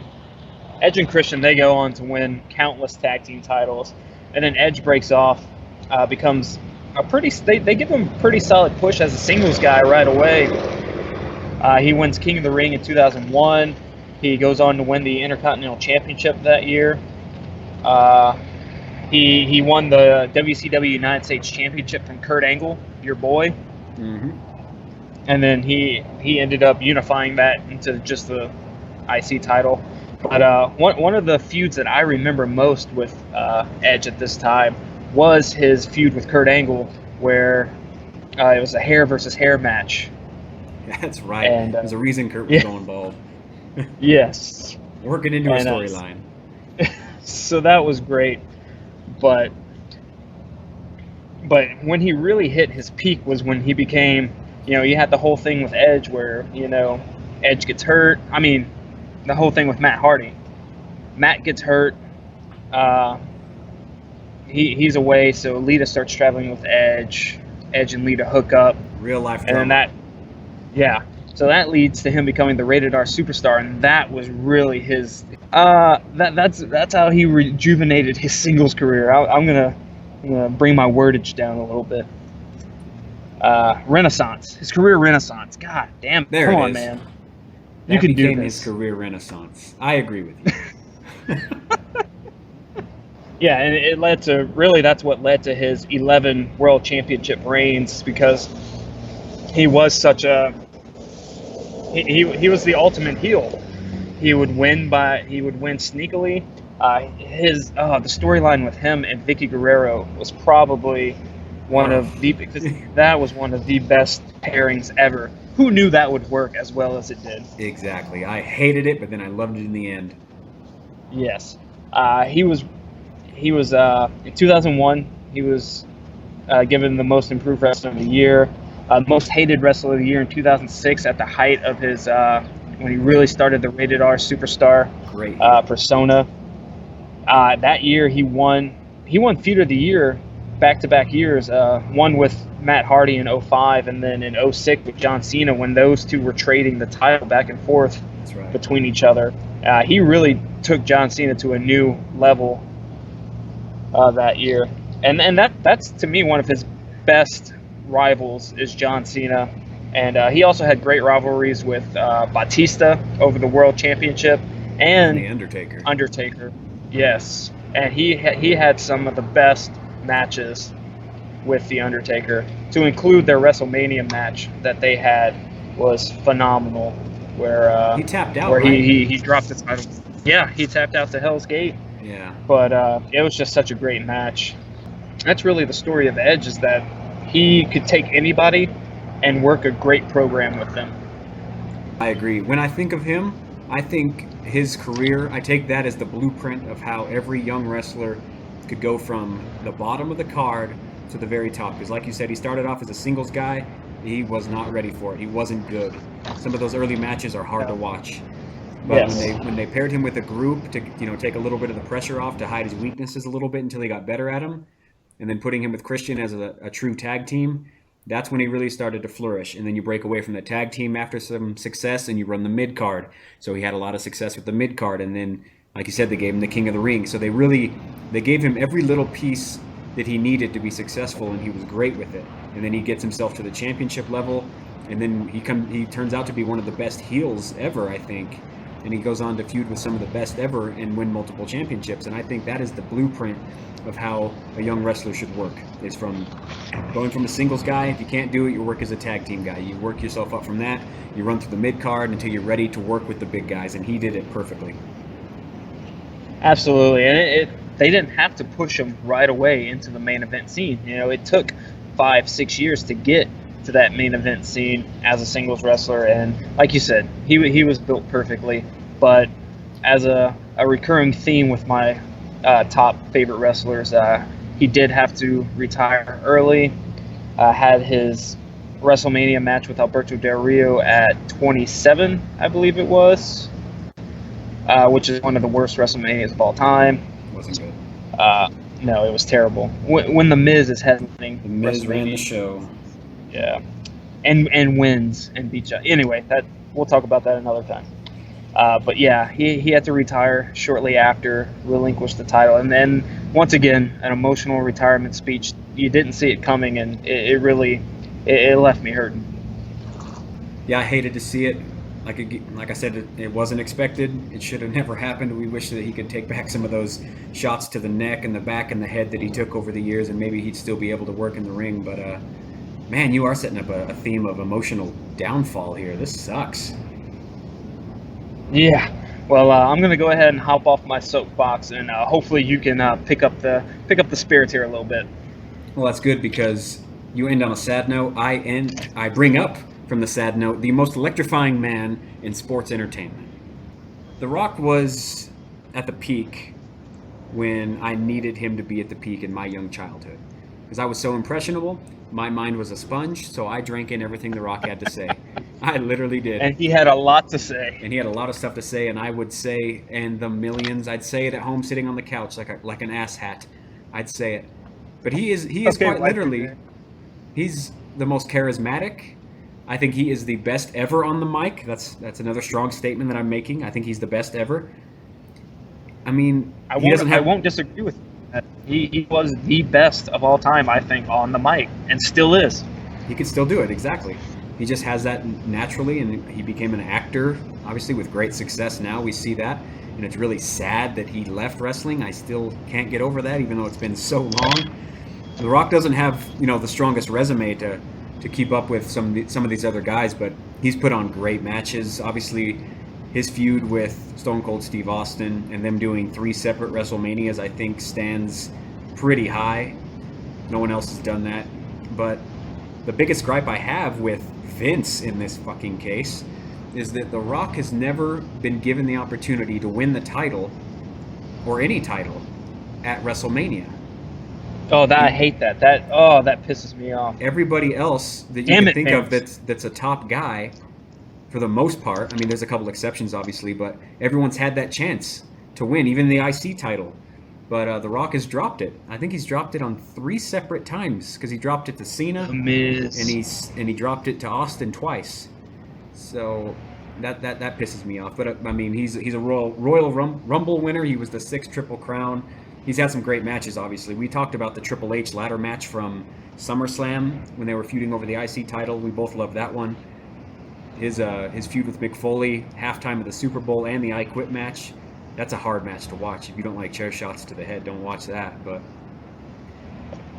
Edge and Christian, they go on to win countless tag team titles. And then Edge breaks off, becomes they give him a pretty solid push as a singles guy right away. He wins King of the Ring in 2001. He goes on to win the Intercontinental Championship that year. He won the WCW United States Championship from Kurt Angle, your boy. Mm-hmm. And then he ended up unifying that into just the IC title. But one of the feuds that I remember most with Edge at this time was his feud with Kurt Angle, where it was a hair versus hair match. That's right. And, there's a reason Kurt was going bald. Yes. Working into a storyline. So that was great. But when he really hit his peak was when he became, you had the whole thing with Edge where, Edge gets hurt. I mean, the whole thing with Matt Hardy. Matt gets hurt. He's away, so Lita starts traveling with Edge. Edge and Lita hook up. Real life drama. And then so that leads to him becoming the rated R superstar, and that was really his. That's how he rejuvenated his singles career. I'm gonna bring my wordage down a little bit. Renaissance, his career renaissance. God damn, there come it on, is. man. You can do his this. career renaissance. I agree with you. Yeah, and it led to that's what led to his 11 world championship reigns, because he was such a he was the ultimate heel. He would win sneakily. The storyline with him and Vicky Guerrero was probably one of the best pairings ever. Who knew that would work as well as it did? Exactly. I hated it, but then I loved it in the end. Yes. He was in 2001. He was given the Most Improved Wrestler of the Year, Most Hated Wrestler of the Year in 2006 at the height of his when he really started the rated R superstar persona. That year he won Feud of the Year back-to-back years. One with Matt Hardy in 2005, and then in 2006 with John Cena, when those two were trading the title back and forth between each other. He really took John Cena to a new level that year. and that's to me one of his best rivals is John Cena, and he also had great rivalries with Batista over the World Championship And the and Undertaker. Undertaker. Yes, and he had some of the best matches with the Undertaker. To include their WrestleMania match that they had was phenomenal, where He tapped out, where right? he dropped the title. Yeah, he tapped out to Hell's Gate, Yeah. but it was just such a great match. That's really the story of Edge, is that he could take anybody and work a great program with them. I agree. When I think of him, I think his career, I take that as the blueprint of how every young wrestler could go from the bottom of the card to the very top. Because like you said, he started off as a singles guy. He was not ready for it. He wasn't good. Some of those early matches are hard to watch. But Yes. when they paired him with a group to take a little bit of the pressure off, to hide his weaknesses a little bit until he got better at them, and then putting him with Christian as a true tag team, that's when he really started to flourish. And then you break away from the tag team after some success and you run the mid card. So he had a lot of success with the mid card, and then like you said, they gave him the King of the Ring. So they gave him every little piece that he needed to be successful, and he was great with it. And then he gets himself to the championship level, and then he turns out to be one of the best heels ever, I think. And he goes on to feud with some of the best ever and win multiple championships. And I think that is the blueprint of how a young wrestler should work, is from going from a singles guy. If you can't do it, you work as a tag team guy. You work yourself up from that. You run through the mid card until you're ready to work with the big guys, and he did it perfectly. Absolutely, and they didn't have to push him right away into the main event scene. You know, it took 5-6 years to get to that main event scene as a singles wrestler, and like you said, he was built perfectly. But as a recurring theme with my top favorite wrestlers, he did have to retire early. Had his WrestleMania match with Alberto Del Rio at 27, I believe it was, which is one of the worst WrestleManias of all time. Wasn't good. No, it was terrible. When the Miz is headlining, The Miz WrestleMania, ran the show. yeah, and wins and beats you. Anyway, that we'll talk about that another time. But yeah, he had to retire shortly after, relinquish the title, and then once again an emotional retirement speech. You didn't see it coming, and it really left me hurting. Yeah, I hated to see it. Like I said, it wasn't expected. It should have never happened. We wish that he could take back some of those shots to the neck and the back and the head that he took over the years, and maybe he'd still be able to work in the ring. But man, you are setting up a theme of emotional downfall here. This sucks. Yeah. Well, I'm gonna go ahead and hop off my soapbox, and hopefully you can pick up the spirits here a little bit. Well, that's good, because you end on a sad note. I bring up from the sad note the most electrifying man in sports entertainment. The Rock was at the peak when I needed him to be at the peak in my young childhood, because I was so impressionable. My mind was a sponge, so I drank in everything The Rock had to say. I literally did. And he had a lot to say. And he had a lot of stuff to say, and I would say, and the millions, I'd say it at home sitting on the couch like an ass hat. I'd say it. But he is Okay, quite why literally, not? he's the most charismatic. I think he is the best ever on the mic. That's another strong statement that I'm making. I think he's the best ever. I mean, I he doesn't have. won't disagree with you. He was the best of all time, I think, on the mic, and still is. He could still do it, exactly. He just has that naturally, and he became an actor, obviously, with great success now. We see that, and it's really sad that he left wrestling. I still can't get over that, even though it's been so long. The Rock doesn't have, the strongest resume to keep up with some of these other guys, but he's put on great matches. Obviously, his feud with Stone Cold Steve Austin and them doing 3 separate WrestleManias, I think, stands pretty high. No one else has done that. But the biggest gripe I have with Vince in this fucking case is that The Rock has never been given the opportunity to win the title, or any title, at WrestleMania. Oh, I hate that. That pisses me off. Everybody else that you can think of that's a top guy, for the most part, I mean, there's a couple exceptions, obviously, but everyone's had that chance to win, even the IC title. But The Rock has dropped it. I think he's dropped it on 3 separate times, because he dropped it to Cena, The Miz. and he dropped it to Austin twice. So that pisses me off. But I mean, he's a Royal Rumble winner. He was the 6th Triple Crown. He's had some great matches, obviously. We talked about the Triple H ladder match from SummerSlam when they were feuding over the IC title. We both loved that one. His feud with Mick Foley, halftime of the Super Bowl, and the I Quit match. That's a hard match to watch. If you don't like chair shots to the head, don't watch that.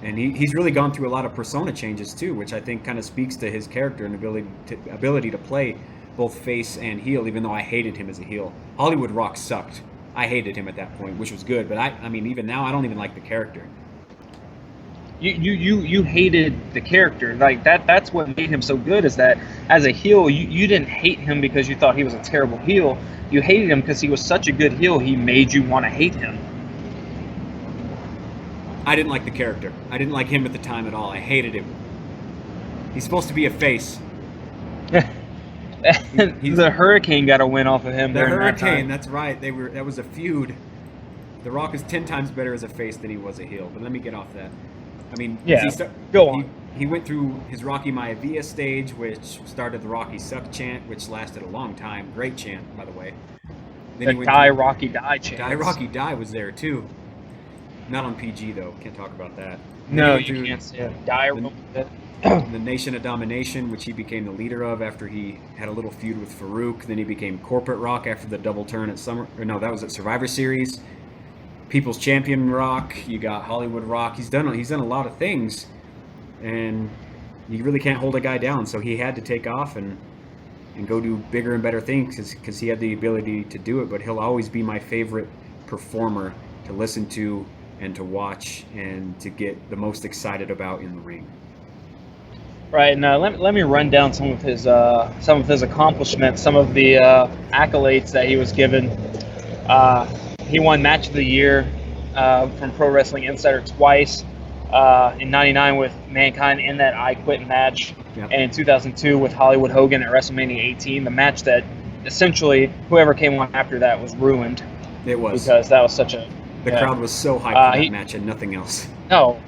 And he's really gone through a lot of persona changes too, which I think kind of speaks to his character and ability to play both face and heel, even though I hated him as a heel. Hollywood Rock sucked. I hated him at that point, which was good. But I mean, even now, I don't even like the character. You hated the character. Like that's what made him so good, is that as a heel, you didn't hate him because you thought he was a terrible heel. You hated him because he was such a good heel, he made you want to hate him. I didn't like the character. I didn't like him at the time at all. I hated him. He's supposed to be a face. The Hurricane got a win off of him. The Hurricane, that's right. That was a feud. The Rock is 10 times better as a face than he was a heel. But let me get off that. I mean, yeah, go on. He went through his Rocky Maivia stage, which started the Rocky Suck chant, which lasted a long time. Great chant, by the way. Then Die Rocky Die chant. Die Rocky Die was there too. Not on PG though. Can't talk about that. No, you can't say it. Die the Nation of Domination, which he became the leader of after he had a little feud with Farouk. Then he became Corporate Rock after the double turn at that was at Survivor Series. People's Champion Rock. You got Hollywood Rock. He's done a lot of things, and you really can't hold a guy down. So he had to take off and go do bigger and better things because he had the ability to do it. But he'll always be my favorite performer to listen to and to watch and to get the most excited about in the ring. Right. Now let me run down some of his accomplishments, some of the accolades that he was given. He won Match of the Year from Pro Wrestling Insider twice, in '99 with Mankind in that I Quit match, yep. And in 2002 with Hollywood Hogan at WrestleMania 18, the match that essentially whoever came on after that was ruined. It was. Because that was such a... The crowd was so hyped for that match and nothing else. No,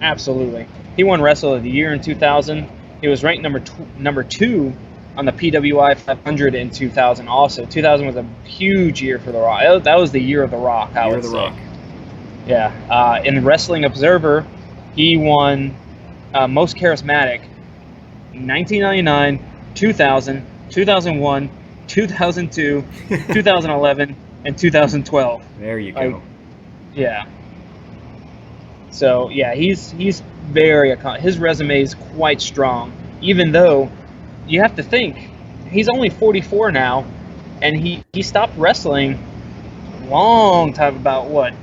absolutely. He won Wrestler of the Year in 2000. He was ranked number two on the PWI 500 in 2000 also. 2000 was a huge year for The Rock. That was the year of The Rock, I would say. Rock. Yeah. In Wrestling Observer, he won Most Charismatic in 1999, 2000, 2001, 2002, 2011, and 2012. There you go. Yeah. So, yeah, he's very... His resume is quite strong, even though you have to think, he's only 44 now, and he stopped wrestling a long time, about,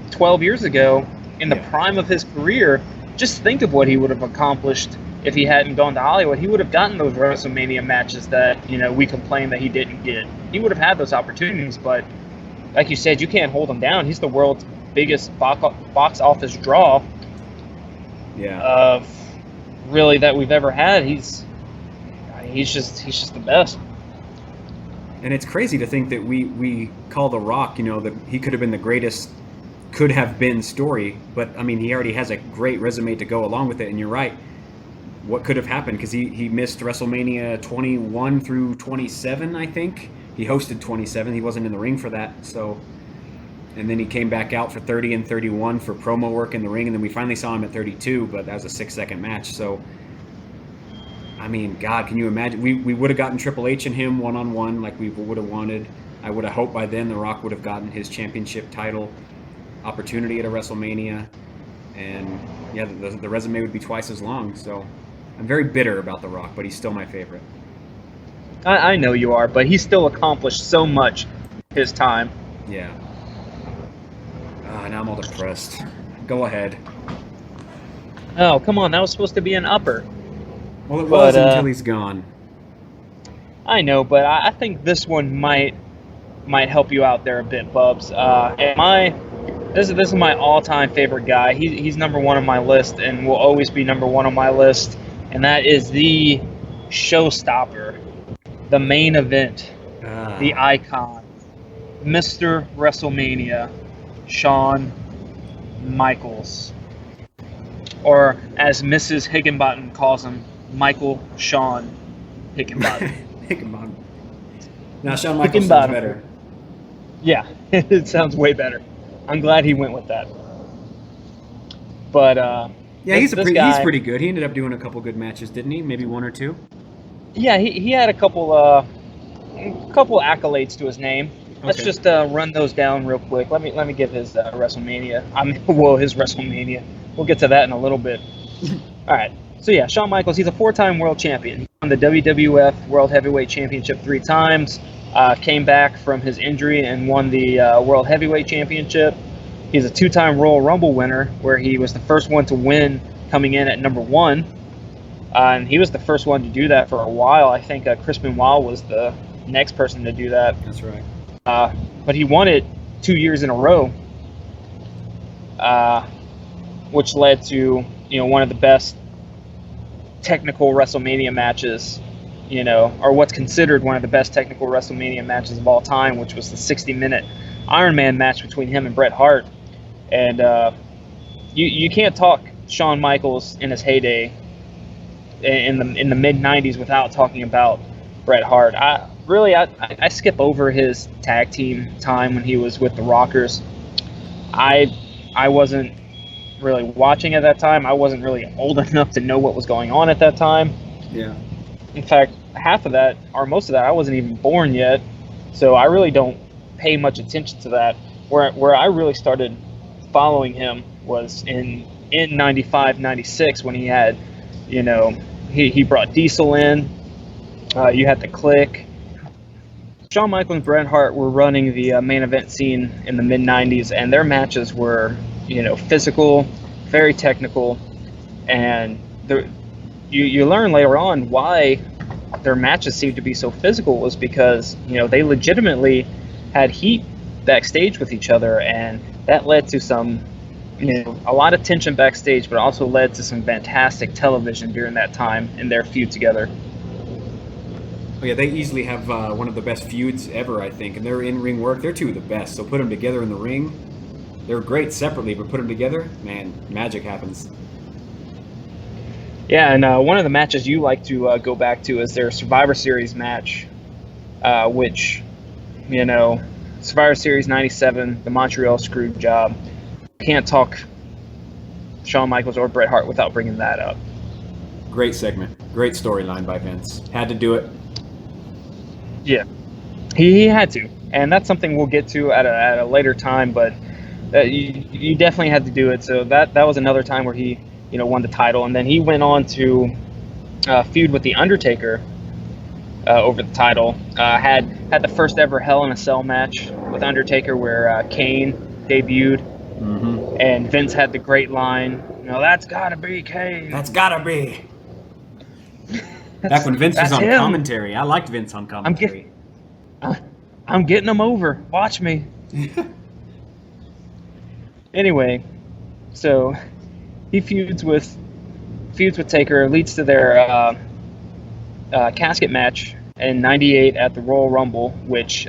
12 years ago, in the prime of his career. Just think of what he would have accomplished if he hadn't gone to Hollywood. He would have gotten those WrestleMania matches that, we complain that he didn't get. He would have had those opportunities, but like you said, you can't hold him down. He's the world's biggest box office draw of really that we've ever had. He's just the best. And it's crazy to think that we call The Rock, that he could have been the greatest could have been story, but I mean, he already has a great resume to go along with it. And you're right, what could have happened, because he missed WrestleMania 21 through 27, I think. He hosted 27. He wasn't in the ring for that. So, and then he came back out for 30 and 31 for promo work in the ring, and then we finally saw him at 32, but that was a 6-second match. So, I mean, God, can you imagine? We would have gotten Triple H and him one-on-one like we would have wanted. I would have hoped by then The Rock would have gotten his championship title opportunity at a WrestleMania, and yeah, the resume would be twice as long. So I'm very bitter about The Rock, but he's still my favorite. I know you are, but he still accomplished so much his time. Yeah. Now I'm all depressed. Go ahead. Oh, come on. That was supposed to be an upper. Well, it was until he's gone. I know, but I think this one might help you out there a bit, Bubs. This is my all-time favorite guy. He's number one on my list and will always be number one on my list, and that is the showstopper, the main event, the icon, Mr. WrestleMania, Shawn Michaels, or as Mrs. Higginbottom calls him, Michael Shawn Higginbottom. Higginbottom. Now Shawn Michaels sounds better. Yeah, it sounds way better. I'm glad he went with that. But Yeah, this this he's guy, pretty good. He ended up doing a couple good matches, didn't he? Maybe one or two. yeah, he had a couple accolades to his name. Let's Okay. just run those down real quick. Let me give his WrestleMania. Well, his WrestleMania. We'll get to that in a little bit. All right. So yeah, Shawn Michaels. He's a four-time world champion. He won the WWF World Heavyweight Championship 3 times. Came back from his injury and won the World Heavyweight Championship. He's a two-time Royal Rumble winner, where he was the first one to win, coming in at number one. And he was the first one to do that for a while. I think Chris Benoit was the next person to do that. That's right. But he won it 2 years in a row, which led to one of the best technical WrestleMania matches, or what's considered one of the best technical WrestleMania matches of all time, which was the 60-minute Iron Man match between him and Bret Hart. And you can't talk Shawn Michaels in his heyday in the mid '90s without talking about Bret Hart. I skip over his tag team time when he was with the Rockers. I wasn't really watching at that time. I wasn't really old enough to know what was going on at that time. Yeah. In fact, half of that, or most of that, I wasn't even born yet. So I really don't pay much attention to that. Where I really started following him was in 95, 96, when he had, he brought Diesel in. You had the Click. Shawn Michaels and Bret Hart were running the main event scene in the mid '90s, and their matches were, physical, very technical, and you learn later on why their matches seemed to be so physical was because they legitimately had heat backstage with each other, and that led to some a lot of tension backstage, but also led to some fantastic television during that time in their feud together. Oh, yeah, they easily have one of the best feuds ever, I think. And their in-ring work, they're two of the best. So put them together in the ring, they're great separately, but put them together, man, magic happens. Yeah, and one of the matches you like to go back to is their Survivor Series match, which, Survivor Series '97, the Montreal Screwjob. Can't talk Shawn Michaels or Bret Hart without bringing that up. Great segment. Great storyline by Vince. Had to do it. Yeah, he had to, and that's something we'll get to at a later time. But you definitely had to do it. So that was another time where he won the title, and then he went on to feud with the Undertaker over the title. Had the first ever Hell in a Cell match with Undertaker, where Kane debuted, and Vince had the great line, "That's gotta be Kane. That's gotta be." Back when Vince was on him. Commentary. I liked Vince on commentary. I'm getting him over. Watch me. Anyway, so he feuds with Taker, leads to their casket match in '98 at the Royal Rumble, which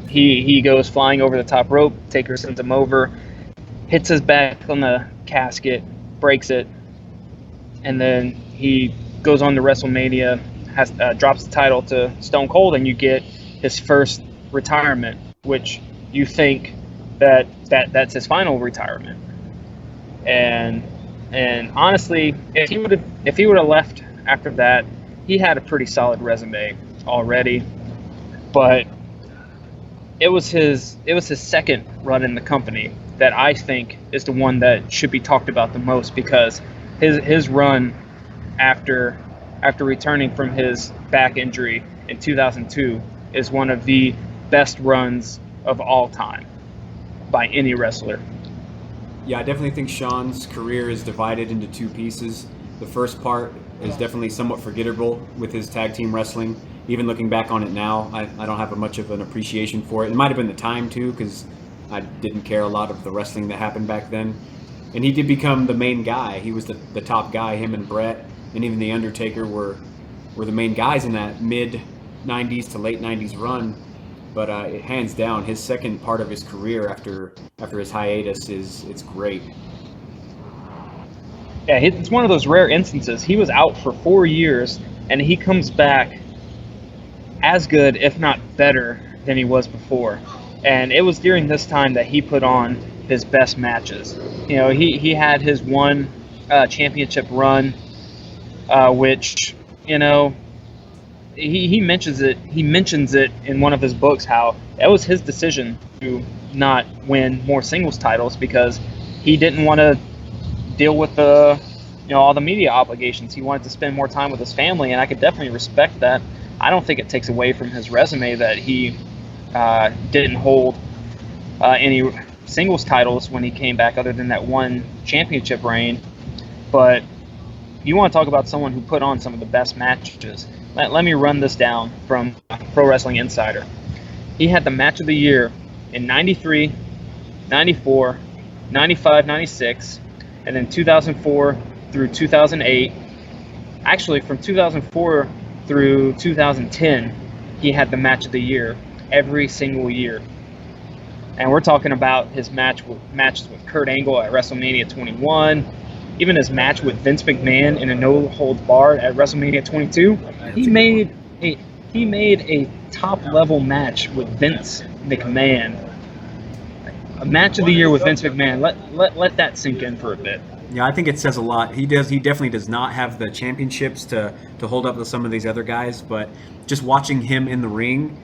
he goes flying over the top rope. Taker sends him over, hits his back on the casket, breaks it, and then he goes on to WrestleMania, drops the title to Stone Cold, and you get his first retirement, which you think that's his final retirement. And honestly, if he would have left after that, he had a pretty solid resume already. But it was his second run in the company that I think is the one that should be talked about the most, because his run after returning from his back injury in 2002 is one of the best runs of all time by any wrestler. Yeah, I definitely think Shawn's career is divided into two pieces. The first part is definitely somewhat forgettable with his tag team wrestling. Even looking back on it now, I don't have much of an appreciation for it. It might have been the time too, because I didn't care a lot of the wrestling that happened back then. And he did become the main guy. He was the top guy. Him and Bret and even the Undertaker were the main guys in that mid '90s to late '90s run. But hands down, his second part of his career after his hiatus it's great. Yeah, it's one of those rare instances. He was out for 4 years, and he comes back as good, if not better, than he was before. And it was during this time that he put on his best matches. You know, he had his one championship run, which, you know, he mentions it. He mentions it in one of his books how it was his decision to not win more singles titles because he didn't want to deal with the, you know, all the media obligations. He wanted to spend more time with his family, and I could definitely respect that. I don't think it takes away from his resume that he didn't hold any singles titles when he came back, other than that one championship reign. But you want to talk about someone who put on some of the best matches. Let me run this down from Pro Wrestling Insider. He had the match of the year in 93, 94, 95, 96, and then 2004 through 2008. Actually, from 2004 through 2010, he had the match of the year every single year. And we're talking about his matches with Kurt Angle at WrestleMania 21, even his match with Vince McMahon in a no-holds-barred at WrestleMania 22. He made a top-level match with Vince McMahon. A match of the year with Vince McMahon. Let that sink in for a bit. Yeah, I think it says a lot. He definitely does not have the championships to hold up with some of these other guys, but just watching him in the ring,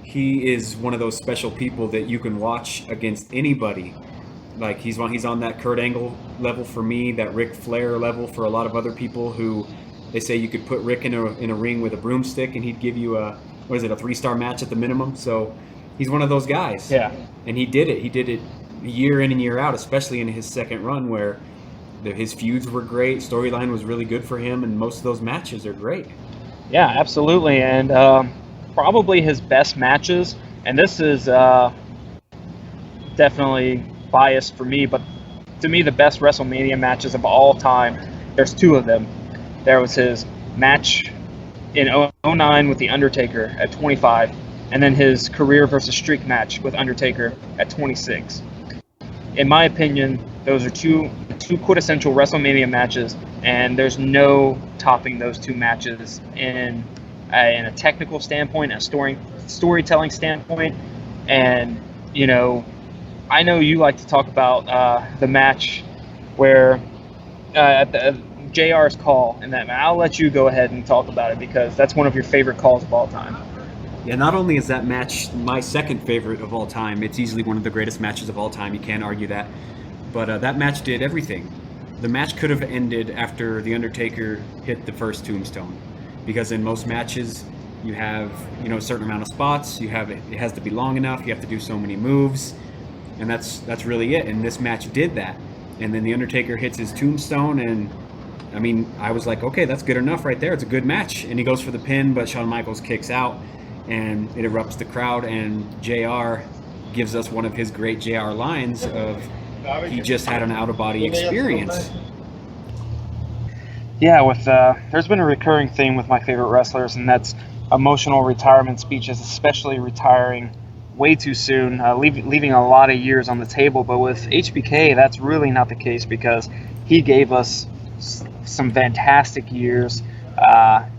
he is one of those special people that you can watch against anybody. Like he's on that Kurt Angle level for me, that Ric Flair level for a lot of other people who they say you could put Rick in a ring with a broomstick and he'd give you a 3-star match at the minimum. So he's one of those guys. Yeah. And he did it year in and year out, especially in his second run where his feuds were great, storyline was really good for him, and most of those matches are great. Yeah, absolutely. And probably his best matches, and this is definitely biased for me, but to me the best WrestleMania matches of all time, there's two of them. There was his match in 2009 with The Undertaker at 25, and then his career versus streak match with Undertaker at 26. In my opinion, those are two quintessential WrestleMania matches, and there's no topping those two matches in a technical standpoint, a storytelling standpoint. And, you know, I know you like to talk about the match where at the JR's call in that match. I'll let you go ahead and talk about it because that's one of your favorite calls of all time. Yeah, not only is that match my second favorite of all time, it's easily one of the greatest matches of all time. You can't argue that. But that match did everything. The match could have ended after The Undertaker hit the first tombstone, because in most matches you have, you know, a certain amount of spots. You have it has to be long enough. You have to do so many moves, and that's really it. And this match did that. And then The Undertaker hits his tombstone, and I mean, I was like, okay, that's good enough right there. It's a good match. And he goes for the pin, but Shawn Michaels kicks out, and it erupts the crowd. And JR gives us one of his great JR lines of, he just had an out-of-body experience. Yeah, there's been a recurring theme with my favorite wrestlers, and that's emotional retirement speeches, especially retiring way too soon, leaving a lot of years on the table. But with HBK, that's really not the case because he gave us some fantastic years.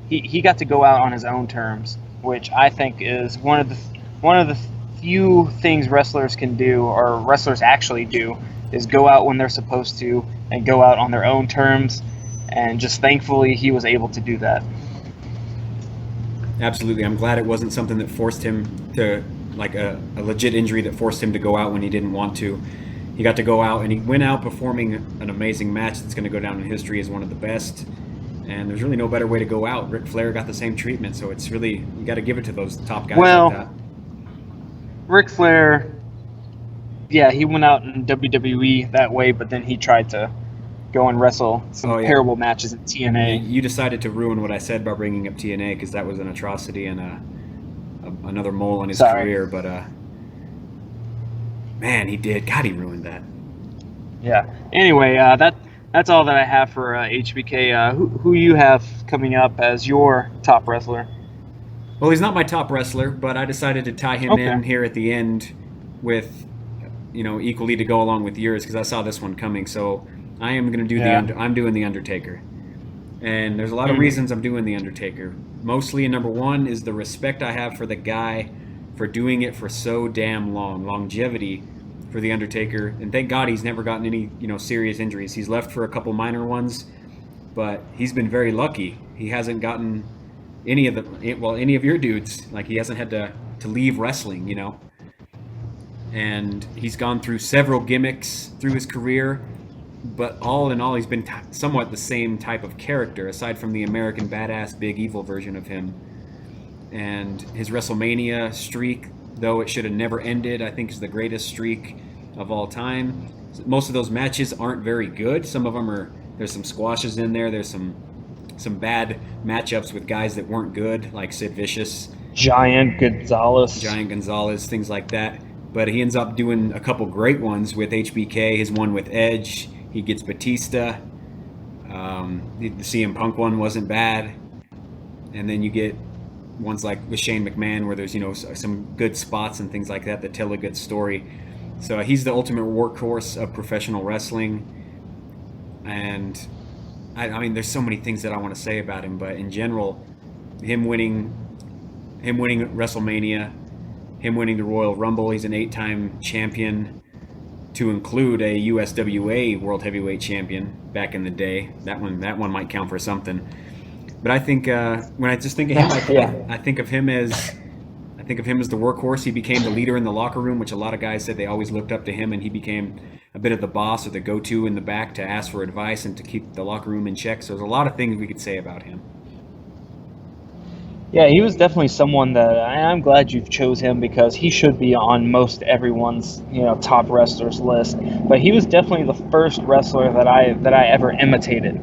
He got to go out on his own terms, which I think is one of the few things wrestlers can do, or wrestlers actually do, is go out when they're supposed to and go out on their own terms. And just thankfully he was able to do that. Absolutely. I'm glad it wasn't something that forced him to, like a legit injury that forced him to go out when he didn't want to. He got to go out, and he went out performing an amazing match that's going to go down in history as one of the best. And there's really no better way to go out. Ric Flair got the same treatment, so it's really, you got to give it to those top guys like that. Ric Flair, yeah, he went out in WWE that way, but then he tried to go and wrestle some terrible matches at TNA. You decided to ruin what I said by bringing up TNA because that was an atrocity and another mole on his career. But man, he did. God, he ruined that. Yeah. Anyway, that's all that I have for HBK. Who you have coming up as your top wrestler? Well, he's not my top wrestler, but I decided to tie him in here at the end with, you know, equally to go along with yours because I saw this one coming. So I am going to do I'm doing The Undertaker. And there's a lot of reasons I'm doing The Undertaker. Mostly, number one is the respect I have for the guy for doing it for so damn long. Longevity for the Undertaker, and thank God he's never gotten any serious injuries. He's left for a couple minor ones, but he's been very lucky. He hasn't gotten any of your dudes. Like, he hasn't had to leave wrestling, and he's gone through several gimmicks through his career, but all in all, he's been somewhat the same type of character, aside from the American Badass Big Evil version of him. And his WrestleMania streak, though it should have never ended, I think is the greatest streak of all time. Most of those matches aren't very good. Some of them there's some squashes in there. There's some bad matchups with guys that weren't good, like Sid Vicious, Giant Gonzalez, things like that. But he ends up doing a couple great ones with HBK. His one with Edge, he gets Batista. The CM Punk one wasn't bad. And then you get ones like with Shane McMahon, where there's some good spots and things like that tell a good story. So he's the ultimate workhorse of professional wrestling. And I mean, there's so many things that I want to say about him, but in general, him winning WrestleMania, him winning the Royal Rumble, he's an 8-time champion, to include a USWA World Heavyweight Champion back in the day. That one might count for something. But I think when I just think of him, I think of him as the workhorse. He became the leader in the locker room, which a lot of guys said they always looked up to him, and he became a bit of the boss or the go-to in the back to ask for advice and to keep the locker room in check. So there's a lot of things we could say about him. Yeah, he was definitely someone that I'm glad you chose him, because he should be on most everyone's top wrestlers list. But he was definitely the first wrestler that I ever imitated.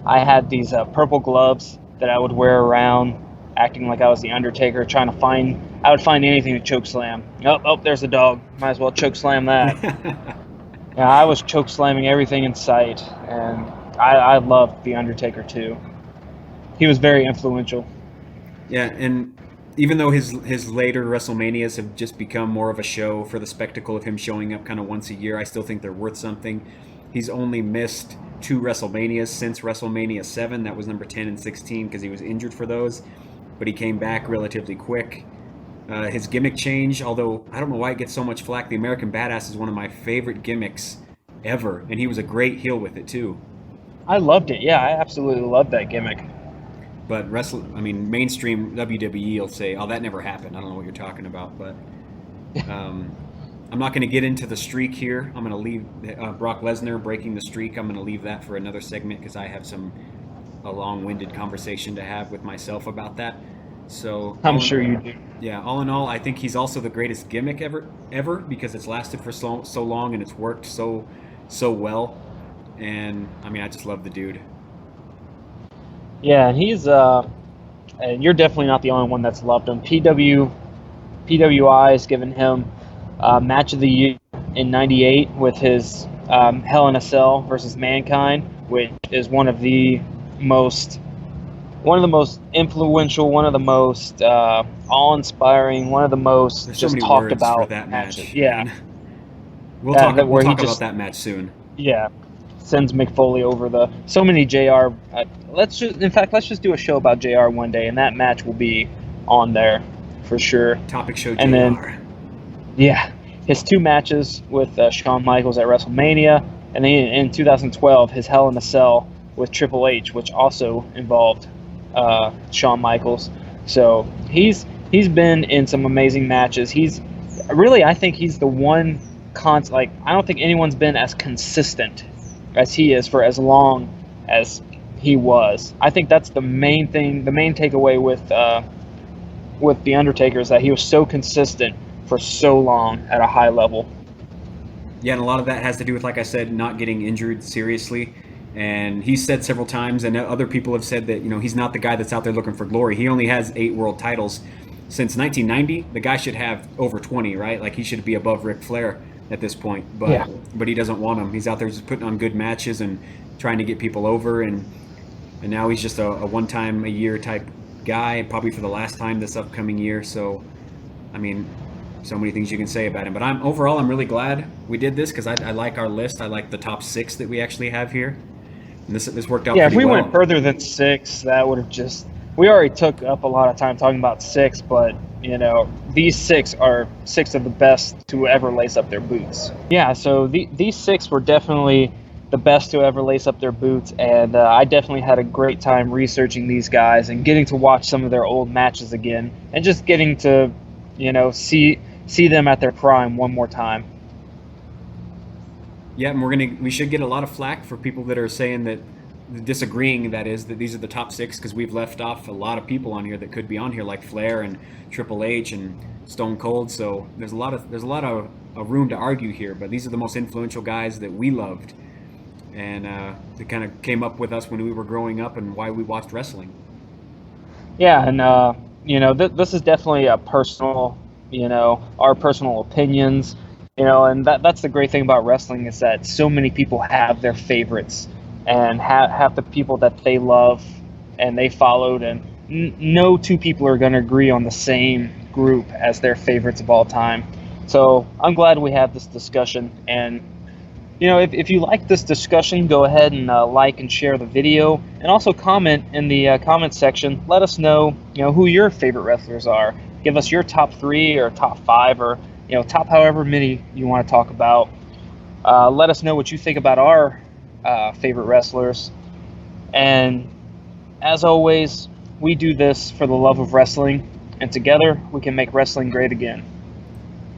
I had these purple gloves that I would wear around, acting like I was the Undertaker, I would find anything to choke slam. Oh, there's a dog. Might as well choke slam that. Yeah, I was choke slamming everything in sight, and I loved the Undertaker too. He was very influential. Yeah, and even though his later WrestleManias have just become more of a show for the spectacle of him showing up kind of once a year, I still think they're worth something. He's only missed 2 WrestleManias since WrestleMania 7. That was number 10 and 16 because he was injured for those, but he came back relatively quick. His gimmick change, although I don't know why it gets so much flack, the American Badass is one of my favorite gimmicks ever, and he was a great heel with it too. I loved it. Yeah, I absolutely loved that gimmick. But mainstream WWE will say, "Oh, that never happened." I don't know what you're talking about, but I'm not going to get into the streak here. I'm going to leave Brock Lesnar breaking the streak. I'm going to leave that for another segment because I have a long-winded conversation to have with myself about that. So I'm sure you do. Yeah, all in all, I think he's also the greatest gimmick ever because it's lasted for so long and it's worked so well. And I just love the dude. Yeah, and he's and you're definitely not the only one that's loved him. PWI has given him match of the year in '98 with his Hell in a Cell versus Mankind, which is one of the most influential, one of the most awe-inspiring, one of the most There's just so many talked words about for that match. matches. Yeah, we'll talk about that match soon. Yeah. Sends Mick Foley over so many JR. Let's just do a show about JR one day, and that match will be on there for sure. Topic show JR. And then, yeah, his 2 matches with Shawn Michaels at WrestleMania, and then in 2012 his Hell in a Cell with Triple H, which also involved Shawn Michaels. So he's been in some amazing matches. I think he's the one I don't think anyone's been as consistent as he is for as long as he was. I think that's the main thing, the main takeaway with The Undertaker is that he was so consistent for so long at a high level. Yeah, and a lot of that has to do with, like I said, not getting injured seriously. And he's said several times, and other people have said that, he's not the guy that's out there looking for glory. He only has 8 world titles. Since 1990, the guy should have over 20, right? Like, he should be above Ric Flair at this point, but he doesn't want them. He's out there just putting on good matches and trying to get people over, and now he's just a one-time a year type guy, probably for the last time this upcoming year. So, so many things you can say about him. But overall I'm really glad we did this because I like our list. I like the top 6 that we actually have here, and this worked out. Yeah, if we well. went further than 6, that would have we already took up a lot of time talking about 6, but these six are six of the best to ever lace up their boots. Yeah, so these six were definitely the best to ever lace up their boots, and I definitely had a great time researching these guys and getting to watch some of their old matches again, and just getting to, see them at their prime one more time. Yeah, and we should get a lot of flack for people that are saying that, disagreeing, that is, that these are the top six, because we've left off a lot of people on here that could be on here, like Flair and Triple H and Stone Cold. So there's a lot of room to argue here, but these are the most influential guys that we loved, and they kind of came up with us when we were growing up and why we watched wrestling. Yeah, and this is definitely a personal, our personal opinions, and that's the great thing about wrestling, is that so many people have their favorites and have the people that they love and they followed, and no two people are going to agree on the same group as their favorites of all time. So I'm glad we have this discussion, and if you like this discussion, go ahead and like and share the video, and also comment in the comment section. Let us know, who your favorite wrestlers are. Give us your top 3 or top 5, or top however many you want to talk about. Let us know what you think about our favorite wrestlers. And as always, we do this for the love of wrestling, and together we can make wrestling great again.